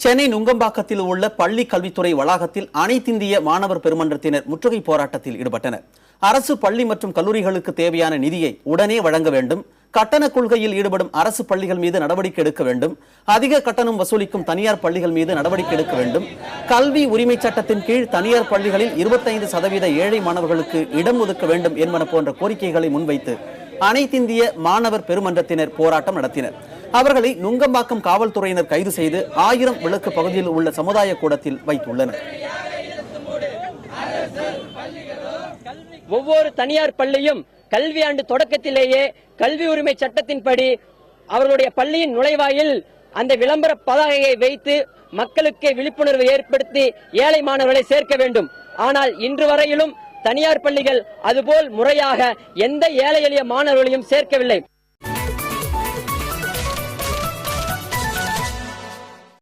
சென்னை நுங்கம்பாக்கத்தில் உள்ள பள்ளி கல்வித்துறை வளாகத்தில் அனைத்திந்திய மாணவர் பெருமன்றத்தினர் முற்றுகை போராட்டத்தில் ஈடுபட்டனர். அரசு பள்ளி மற்றும் கல்லூரிகளுக்கு தேவையான நிதியை உடனே வழங்க வேண்டும், கட்டண கொள்கையில் ஈடுபடும் அரசு பள்ளிகள் மீது நடவடிக்கை எடுக்க வேண்டும், அதிக கட்டணம் வசூலிக்கும் தனியார் பள்ளிகள் மீது நடவடிக்கை எடுக்க வேண்டும், கல்வி உரிமை சட்டத்தின் கீழ் தனியார் பள்ளிகளில் 25% ஏழை மாணவர்களுக்கு இடம் ஒதுக்க வேண்டும் என்பன போன்ற கோரிக்கைகளை முன்வைத்து அனைத்திந்திய மாணவர் பெருமன்றத்தினர் போராட்டம் நடத்தினர். அவர்களை நுங்கம்பாக்கம் காவல்துறையினர் கைது செய்து 1000 விளக்கு பகுதியில் உள்ள சமுதாய கூடத்தில் வைத்துள்ளனர். ஒவ்வொரு தனியார் பள்ளியும் கல்வி ஆண்டு தொடக்கத்திலேயே கல்வி உரிமை சட்டத்தின்படி அவர்களுடைய பள்ளியின் நுழைவாயில் அந்த விளம்பர பதாகையை வைத்து மக்களுக்கு விழிப்புணர்வு ஏற்படுத்தி ஏழை மாணவர்களை சேர்க்க வேண்டும். ஆனால் இன்று வரையிலும் தனியார் பள்ளிகள் அதுபோல் முறையாக எந்த ஏழை எளிய மாணவர்களையும் சேர்க்கவில்லை.